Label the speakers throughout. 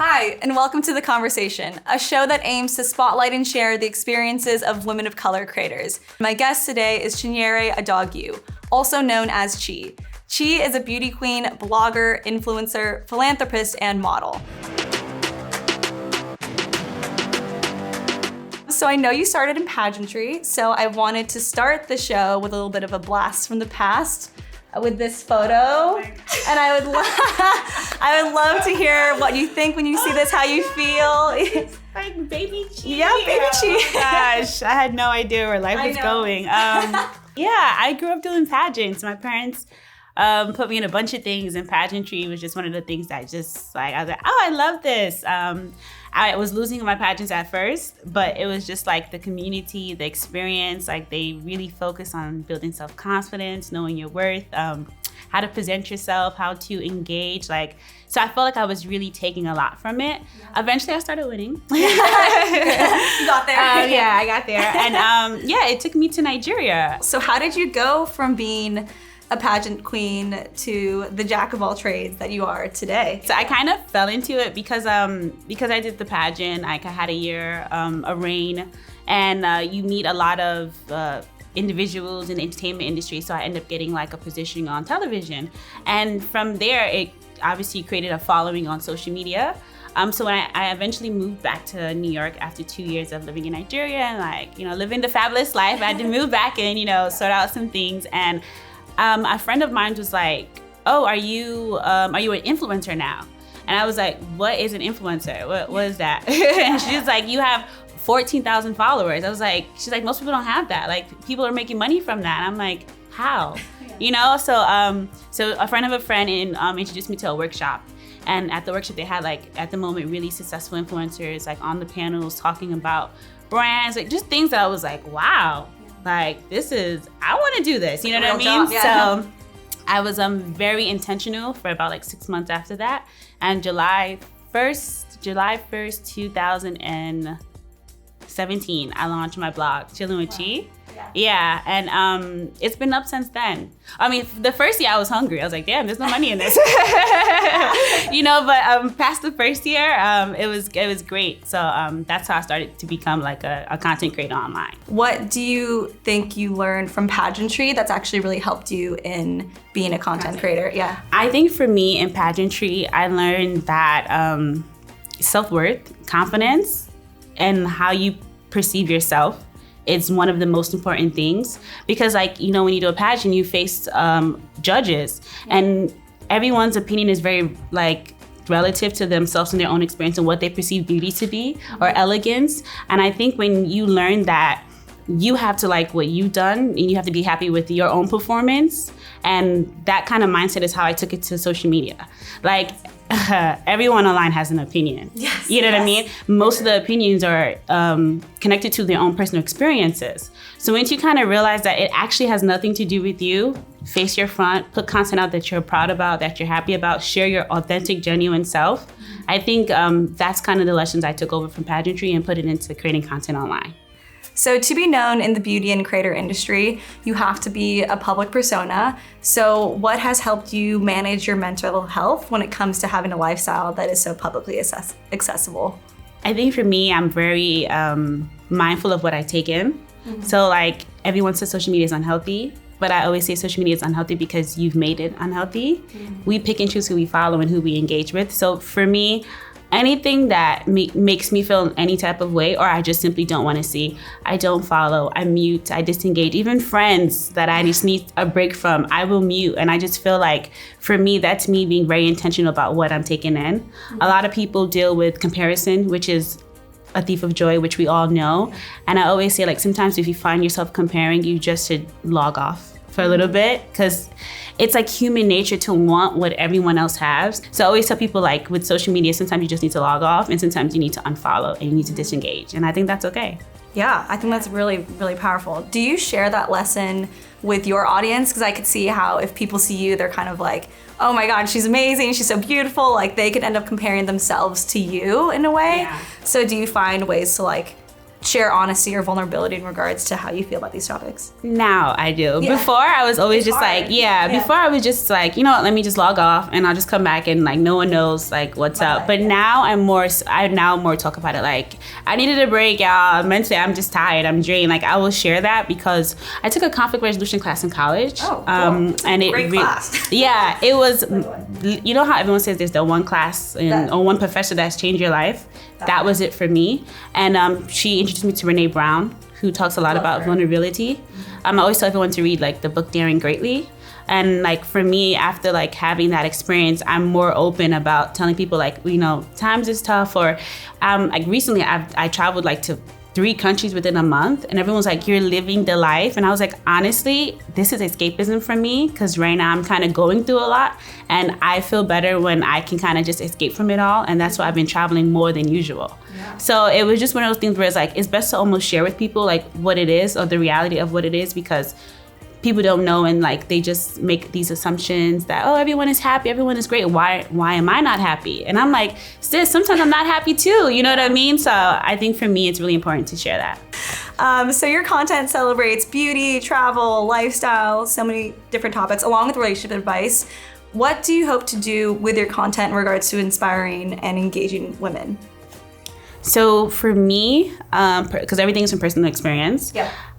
Speaker 1: Hi, and welcome to The Conversation, a show that aims to spotlight and share the experiences of women of color creators. My guest today is Chinyere Adogu, also known as Chi. Chi is a beauty queen, blogger, influencer, philanthropist, and model. So I know you started in pageantry, so I wanted to start the show with a little bit of a blast from the past with this photo. And I would love to hear what you think when you see this, how you feel.
Speaker 2: Like baby Chi.
Speaker 1: Yeah, baby Chi.
Speaker 2: Oh my gosh, I had no idea where life was going. Yeah, I grew up doing pageants. My parents put me in a bunch of things, and pageantry was just one of the things that just I was like, oh, I love this. I was losing my pageants at first, but it was just like the community, the experience, like they really focus on building self-confidence, knowing your worth, how to present yourself, how to engage. So I felt like I was really taking a lot from it. Yeah. Eventually I started winning. You
Speaker 1: got there.
Speaker 2: Yeah, I got there. And it took me to Nigeria.
Speaker 1: So how did you go from being a pageant queen to the jack of all trades that you are today?
Speaker 2: So I kind of fell into it because I did the pageant. I had a year, a reign, and you meet a lot of individuals in the entertainment industry. So I ended up getting like a position on television, and from there it obviously created a following on social media. So when I eventually moved back to New York after 2 years of living in Nigeria and living the fabulous life, I had to move back and sort out some things. And a friend of mine was like, "Oh, are you an influencer now?" And I was like, "What is an influencer? What is that?" And she was like, "You have 14,000 followers." I was like, she's like, "Most people don't have that. Like, people are making money from that." And I'm like, "How?" So a friend of a friend introduced me to a workshop. And at the workshop, they had at the moment, really successful influencers on the panels talking about brands, just things that I was like, wow. I want to do this, you know what I mean?
Speaker 1: Job, yeah.
Speaker 2: So I was very intentional for about 6 months after that. And July 1st, 2017, I launched my blog, Chilling with Chi. Yeah, and it's been up since then. I mean, the first year I was hungry. I was like, damn, there's no money in this. But past the first year, it was great. So that's how I started to become a content creator online.
Speaker 1: What do you think you learned from pageantry that's actually really helped you in being a content creator? Yeah.
Speaker 2: I think for me in pageantry, I learned that self-worth, confidence, and how you perceive yourself is one of the most important things, because when you do a pageant, you face judges, and everyone's opinion is very relative to themselves and their own experience and what they perceive beauty to be or elegance. And I think when you learn that you have to like what you've done and you have to be happy with your own performance, and that kind of mindset is how I took it to social media. Everyone online has an opinion.
Speaker 1: Yes,
Speaker 2: you know what I mean? Most of the opinions are connected to their own personal experiences. So once you kind of realize that it actually has nothing to do with you, face your front, put content out that you're proud about, that you're happy about, share your authentic, genuine self. I think that's kind of the lessons I took over from pageantry and put it into creating content online.
Speaker 1: So to be known in the beauty and creator industry, you have to be a public persona. So what has helped you manage your mental health when it comes to having a lifestyle that is so publicly accessible?
Speaker 2: I think for me, I'm very mindful of what I take in. Mm-hmm. So everyone says social media is unhealthy, but I always say social media is unhealthy because you've made it unhealthy. Mm-hmm. We pick and choose who we follow and who we engage with. So for me, anything that makes me feel any type of way, or I just simply don't want to see, I don't follow, I mute, I disengage. Even friends that I just need a break from, I will mute. And I just feel for me, that's me being very intentional about what I'm taking in. Mm-hmm. A lot of people deal with comparison, which is a thief of joy, which we all know. And I always say sometimes if you find yourself comparing, you just should log off for a little bit, because it's human nature to want what everyone else has. So I always tell people with social media, sometimes you just need to log off and sometimes you need to unfollow and you need to disengage. And I think that's okay.
Speaker 1: Yeah, I think that's really, really powerful. Do you share that lesson with your audience? Because I could see how if people see you, they're kind of oh my God, she's amazing, she's so beautiful. They could end up comparing themselves to you in a way.
Speaker 2: Yeah.
Speaker 1: So do you find ways to share honesty or vulnerability in regards to how you feel about these topics?
Speaker 2: Now I do.
Speaker 1: Yeah.
Speaker 2: Before I was always
Speaker 1: It's
Speaker 2: just
Speaker 1: hard.
Speaker 2: like, before I was just like, you know what, let me just log off and I'll just come back and like no one knows like what's up. But now I now more talk about it like, I needed a break, y'all. Mentally, I'm just tired, I'm drained. Like I will share that because I took a conflict resolution class in college.
Speaker 1: Oh, cool.
Speaker 2: And it
Speaker 1: Great class.
Speaker 2: Yeah, it was, you know how everyone says there's the one class or one professor that's changed your life? That was it for me. And she introduced me to Brene Brown, who talks a lot about vulnerability. I always tell everyone to read like the book Daring Greatly. And like for me, after like having that experience, I'm more open about telling people like, you know, times is tough. Or like recently I traveled like to 3 countries within a month, and everyone's like, you're living the life. And I was like, honestly, this is escapism for me, because right now I'm kind of going through a lot, and I feel better when I can kind of just escape from it all. And that's why I've been traveling more than usual. Yeah. So it was just one of those things where it's like, it's best to almost share with people like what it is or the reality of what it is, because people don't know, and like they just make these assumptions that, oh, everyone is happy, everyone is great. Why am I not happy? And I'm like, sis, sometimes I'm not happy too. You know what I mean? So I think for me, it's really important to share that.
Speaker 1: So your content celebrates beauty, travel, lifestyle, so many different topics, along with relationship advice. What do you hope to do with your content in regards to inspiring and engaging women?
Speaker 2: So for me, because everything's from personal experience,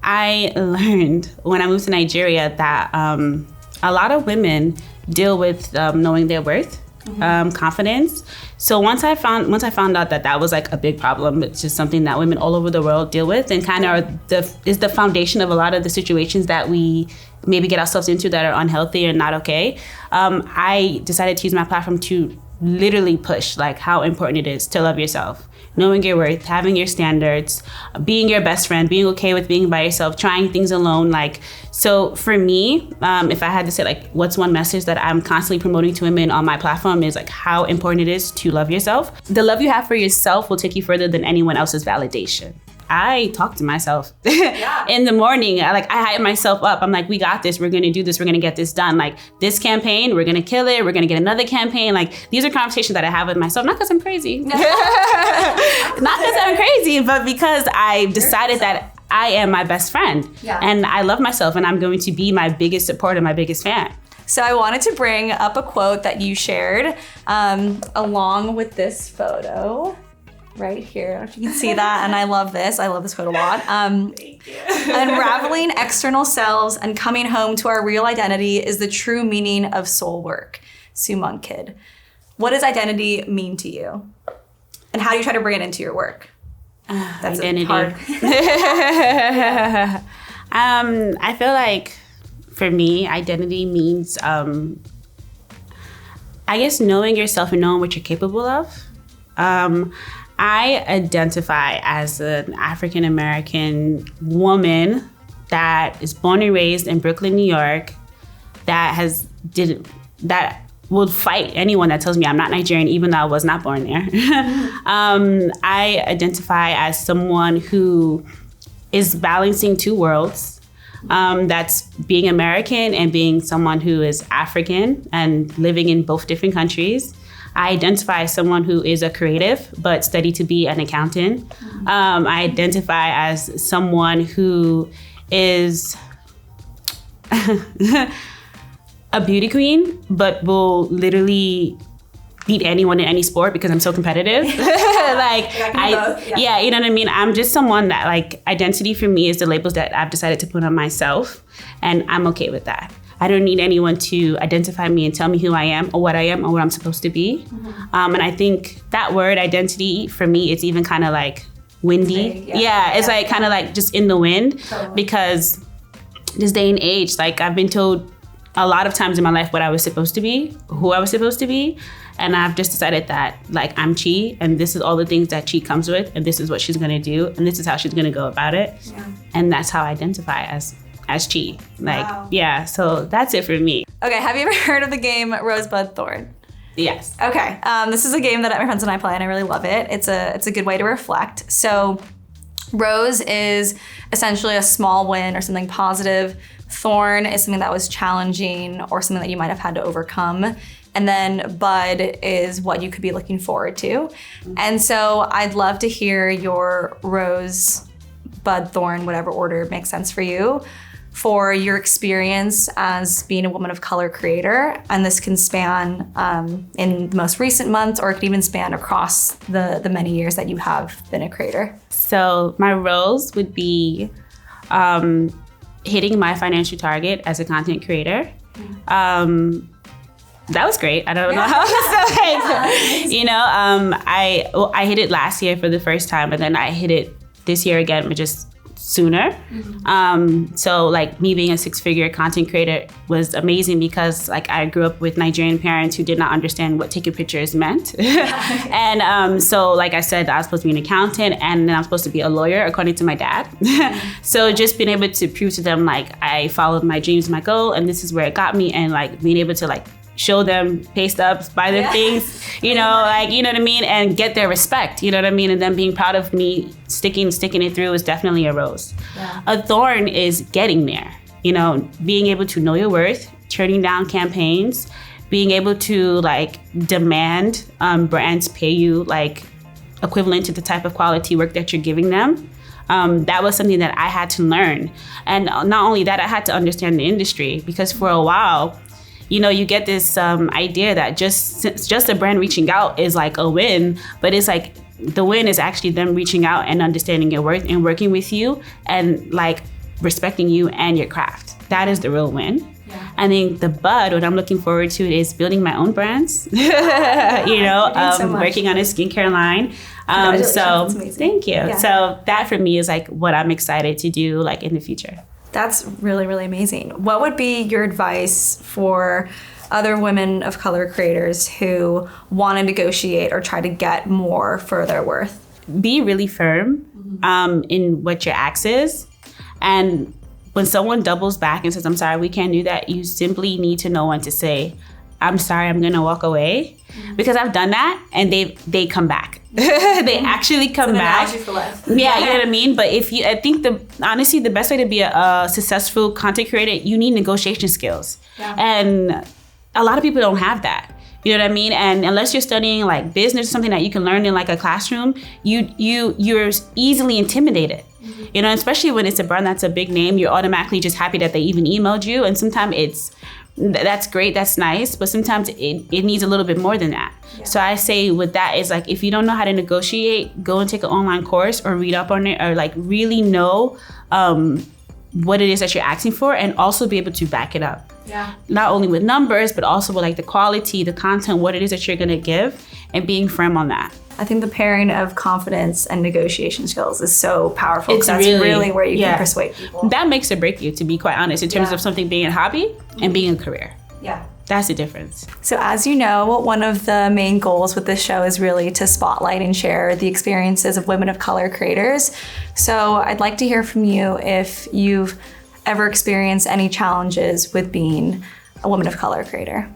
Speaker 2: I learned when I moved to Nigeria that a lot of women deal with knowing their worth, confidence. So once I found out that was like a big problem, it's just something that women all over the world deal with, and kind of is the foundation of a lot of the situations that we maybe get ourselves into that are unhealthy and not okay. I decided to use my platform to literally push like how important it is to love yourself, knowing your worth, having your standards, being your best friend, being okay with being by yourself, trying things alone. Like, so for me, if I had to say like, what's one message that I'm constantly promoting to women on my platform is like how important it is to love yourself. The love you have for yourself will take you further than anyone else's validation. I talk to myself in the morning. I hype myself up. I'm like, we got this. We're going to do this. We're going to get this done. Like this campaign, we're going to kill it. We're going to get another campaign. Like these are conversations that I have with myself, not because I'm crazy, not because I'm crazy, but because I've decided that I am my best friend and I love myself, and I'm going to be my biggest supporter, my biggest fan.
Speaker 1: So I wanted to bring up a quote that you shared along with this photo. Right here, I don't know if you can see that, and I love this quote a lot. Thank you. Unraveling external selves and coming home to our real identity is the true meaning of soul work. Sue Monk Kid. What does identity mean to you? And how do you try to bring it into your work? That's
Speaker 2: identity.
Speaker 1: Hard.
Speaker 2: I feel like for me, identity means, I guess, knowing yourself and knowing what you're capable of. I identify as an African-American woman that is born and raised in Brooklyn, New York, that will fight anyone that tells me I'm not Nigerian, even though I was not born there. I identify as someone who is balancing 2 worlds. That's being American and being someone who is African and living in both different countries. I identify as someone who is a creative, but studied to be an accountant. I identify as someone who is a beauty queen, but will literally beat anyone in any sport because I'm so competitive. You know what I mean? I'm just someone that like, identity for me is the labels that I've decided to put on myself, and I'm okay with that. I don't need anyone to identify me and tell me who I am or what I'm supposed to be. And I think that word identity for me, it's even kind of like windy. It's like kind of like just in the wind, because this day and age, like I've been told a lot of times in my life what I was supposed to be, who I was supposed to be. And I've just decided that like I'm Chi, and this is all the things that Chi comes with, and this is what she's gonna do, and this is how she's gonna go about it. And that's how I identify as Chi. So that's it for me.
Speaker 1: Okay, have you ever heard of the game Rosebud Thorne?
Speaker 2: Yes.
Speaker 1: Okay, this is a game that my friends and I play, and I really love it. It's a good way to reflect. So Rose is essentially a small win or something positive. Thorne is something that was challenging or something that you might have had to overcome. And then Bud is what you could be looking forward to. And so I'd love to hear your Rose Bud, Thorne, whatever order makes sense for you, for your experience as being a woman of color creator. And this can span in the most recent months, or it could even span across the many years that you have been a creator.
Speaker 2: So my roles would be hitting my financial target as a content creator. That was great. I don't know how else to I hit it last year for the first time, and then I hit it this year again, but just sooner. So like me being a 6-figure content creator was amazing because like I grew up with Nigerian parents who did not understand what taking pictures meant. And so like I said, I was supposed to be an accountant, and then I was supposed to be a lawyer according to my dad. So just being able to prove to them like I followed my dreams, my goal, and this is where it got me, and like being able to like show them pay stubs, buy their things, you know what I mean? And get their respect, you know what I mean? And then being proud of me sticking it through is definitely a rose. A thorn is getting there, being able to know your worth, turning down campaigns, being able to like demand brands pay you like equivalent to the type of quality work that you're giving them. That was something that I had to learn. And not only that, I had to understand the industry, because for a while, you get this idea that just a brand reaching out is like a win, but it's like the win is actually them reaching out and understanding your worth and working with you and like respecting you and your craft. That is the real win. I think the bud, what I'm looking forward to is building my own brands, working on a skincare line. So thank you. Yeah. So that for me is like what I'm excited to do like in the future.
Speaker 1: That's really, really amazing. What would be your advice for other women of color creators who want to negotiate or try to get more for their worth?
Speaker 2: Be really firm in what your ask is. And when someone doubles back and says, I'm sorry, we can't do that, you simply need to know when to say, I'm sorry, I'm going to walk away. Because I've done that and they come back. They actually come back.
Speaker 1: For life.
Speaker 2: Yeah, you know what I mean? But I think honestly, the best way to be a successful content creator, you need negotiation skills. Yeah. And a lot of people don't have that. You know what I mean? And unless you're studying like business, something that you can learn in like a classroom, you're easily intimidated. Especially when it's a brand that's a big name, you're automatically just happy that they even emailed you. And sometimes that's great, that's nice, but sometimes it needs a little bit more than that. Yeah. So I say with that is like, if you don't know how to negotiate, go and take an online course or read up on it, or like really know what it is that you're asking for, and also be able to back it up. Yeah. Not only with numbers, but also with like the quality, the content, what it is that you're gonna give, and being firm on that.
Speaker 1: I think the pairing of confidence and negotiation skills is so powerful. It's really where you can persuade people.
Speaker 2: That makes or break you, to be quite honest, in terms of something being a hobby and being a career.
Speaker 1: Yeah.
Speaker 2: That's the difference.
Speaker 1: So as you know, one of the main goals with this show is really to spotlight and share the experiences of women of color creators. So I'd like to hear from you if you've ever experienced any challenges with being a woman of color creator.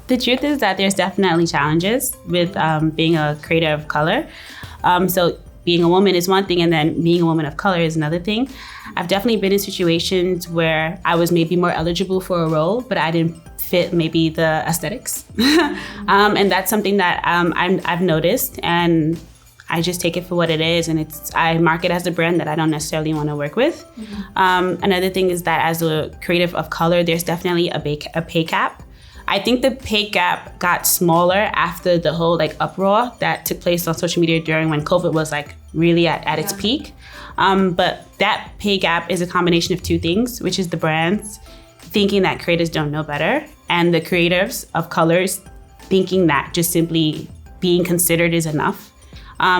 Speaker 2: The truth is that there's definitely challenges with being a creator of color. So being a woman is one thing, and then being a woman of color is another thing. I've definitely been in situations where I was maybe more eligible for a role, but I didn't fit maybe the aesthetics. And that's something that I've noticed, and I just take it for what it is, and I mark it as a brand that I don't necessarily want to work with. Another thing is that as a creative of color, there's definitely a pay cap. I think the pay gap got smaller after the whole like uproar that took place on social media during when COVID was like really at its peak. But that pay gap is a combination of two things, which is the brands thinking that creators don't know better, and the creatives of colors thinking that just simply being considered is enough.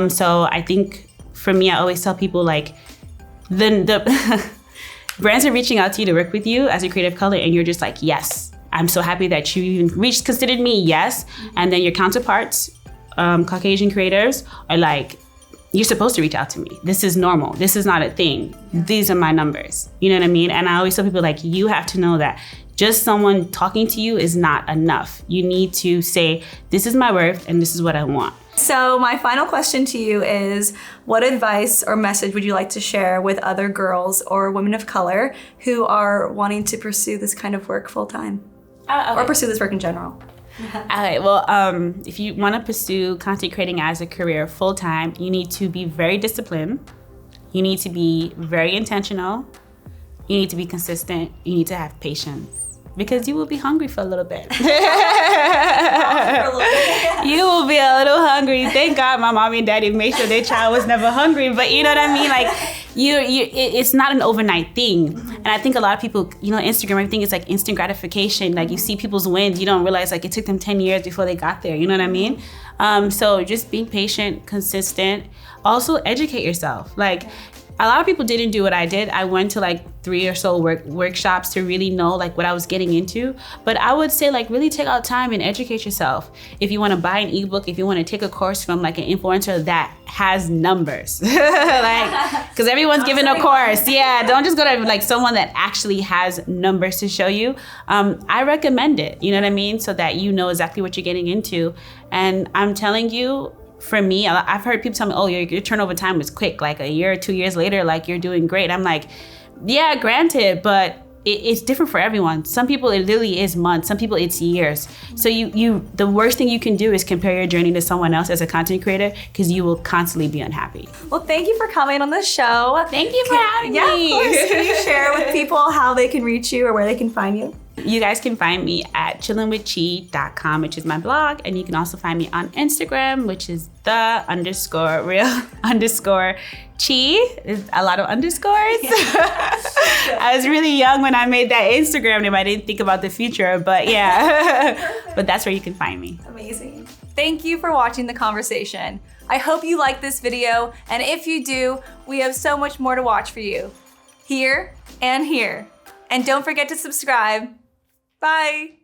Speaker 2: So I think for me, I always tell people like the brands are reaching out to you to work with you as a creative color, and you're just like, yes. I'm so happy that you even considered me, yes. And then your counterparts, Caucasian creators, are like, you're supposed to reach out to me. This is normal. This is not a thing. These are my numbers. You know what I mean? And I always tell people like, you have to know that just someone talking to you is not enough. You need to say, this is my worth and this is what I want.
Speaker 1: So my final question to you is, what advice or message would you like to share with other girls or women of color who are wanting to pursue this kind of work full time? Okay. Or pursue this work in general?
Speaker 2: Okay, well, if you want to pursue content creating as a career full time, you need to be very disciplined, You need to be very intentional. You need to be consistent. You need to have patience because you will be hungry for a little bit. You will be a little hungry. Thank God my mommy and daddy made sure their child was never hungry. But you know what I mean? Like it's not an overnight thing. And I think a lot of people, Instagram, everything is like instant gratification. Like you see people's wins, you don't realize like it took them 10 years before they got there. You know what I mean? So just being patient, consistent. Also educate yourself. Like a lot of people didn't do what I did. I went to like 3 or so workshops to really know like what I was getting into. But I would say like really take out time and educate yourself. If you want to buy an ebook, if you want to take a course from like an influencer that has numbers, like, because everyone's giving a course. Yeah, don't just go to like someone that actually has numbers to show you. I recommend it, you know what I mean? So that you know exactly what you're getting into. And I'm telling you, for me, I've heard people tell me, oh, your turnover time is quick. Like a year or 2 years later, like you're doing great. I'm like, yeah, granted, but it's different for everyone. Some people, it literally is months. Some people, it's years. So the worst thing you can do is compare your journey to someone else as a content creator because you will constantly be unhappy.
Speaker 1: Well, thank you for coming on the show.
Speaker 2: Thank you for having me.
Speaker 1: Yeah, of course. Can you share with people how they can reach you or where they can find you?
Speaker 2: You guys can find me at chillinwithchi.com, which is my blog. And you can also find me on Instagram, which is _real_chi. There's a lot of underscores. Yeah. I was really young when I made that Instagram name. I didn't think about the future, but yeah. But that's where you can find me.
Speaker 1: Amazing. Thank you for watching the conversation. I hope you liked this video. And if you do, we have so much more to watch for you. Here and here. And don't forget to subscribe. Bye.